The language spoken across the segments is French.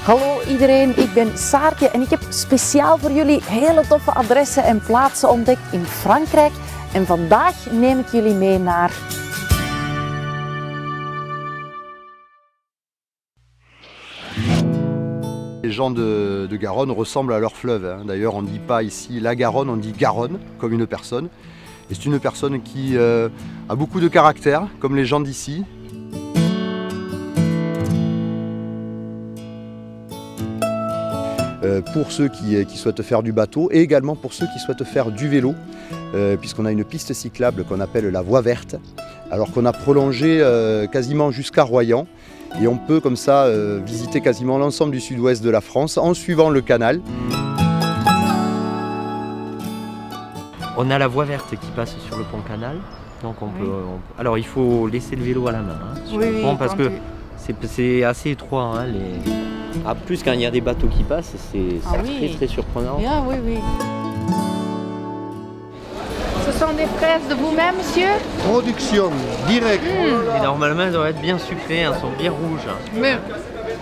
Hallo iedereen, ik ben Saartje en ik heb speciaal voor jullie hele toffe adressen en plaatsen ontdekt in Frankrijk. En vandaag neem ik jullie mee naar... Les gens de Garonne ressemblent à leur fleuve. D'ailleurs, on ne dit pas ici la Garonne, on dit Garonne, comme une personne. Et c'est une personne qui a beaucoup de caractère, comme les gens d'ici. Pour ceux qui souhaitent faire du bateau et également pour ceux qui souhaitent faire du vélo, puisqu'on a une piste cyclable qu'on appelle la voie verte, alors qu'on a prolongé quasiment jusqu'à Royan. Et on peut comme ça visiter quasiment l'ensemble du sud-ouest de la France en suivant le canal. On a la voie verte qui passe sur le pont canal, donc alors il faut laisser le vélo à la main sur le pont parce que c'est assez étroit. Plus quand il y a des bateaux qui passent, c'est très surprenant. Ah, oui, oui. Ce sont des fraises de vous-même, monsieur? Production directe. Et normalement, elles doivent être bien sucrées, elles sont bien rouges. Oui.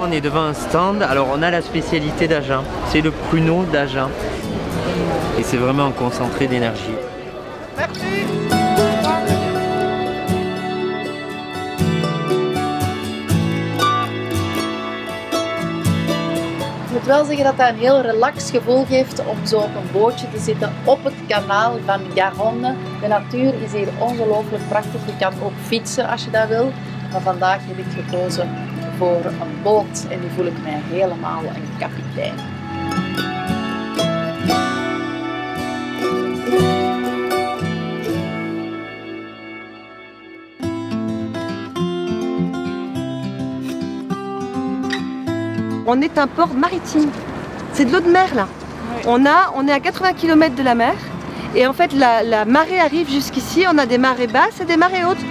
On est devant un stand, alors on a la spécialité d'Agen, c'est le pruneau d'Agen. Et c'est vraiment un concentré d'énergie. Merci. Ik moet wel zeggen dat dat een heel relaxed gevoel geeft om zo op een bootje te zitten op het kanaal van Garonne. De natuur is hier ongelooflijk prachtig. Je kan ook fietsen als je dat wil. Maar vandaag heb ik gekozen voor een boot en nu voel ik mij helemaal een kapitein. On est un port maritime, c'est de l'eau de mer là. Oui. On est à 80 km de la mer et en fait la marée arrive jusqu'ici, on a des marées basses et des marées hautes.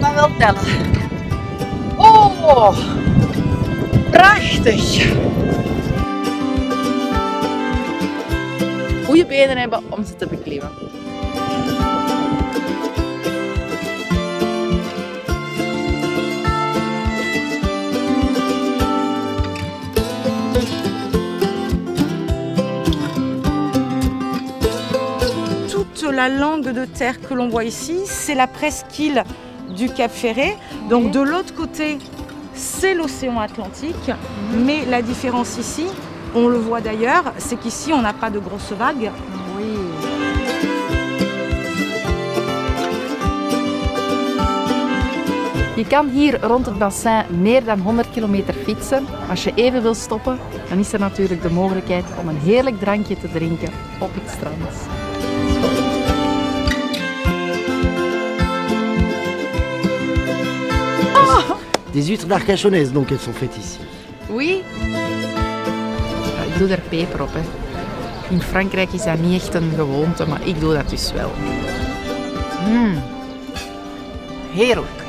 Maar wel tellen. Oh, prachtig! Goede benen hebben om ze te beklimmen. Toute la langue de terre que l'on voit ici, c'est la presqu'île du Cap Ferret. Donc de l'autre côté, c'est l'océan Atlantique. Mais la différence ici, on le voit d'ailleurs, c'est qu'ici, on n'a pas de grosses vagues. Oui. Je kan hier rond het bassin meer dan 100 kilometer fietsen. Als je even wil stoppen, dan is er natuurlijk de mogelijkheid om een heerlijk drankje te drinken op het strand. 18 huîtres d'Arcachonnaise, donc elles sont faites ici. Oui. Ja, ik doe er peper op. Hè. In Frankrijk is dat niet echt een gewoonte, maar ik doe dat dus wel. Heerlijk.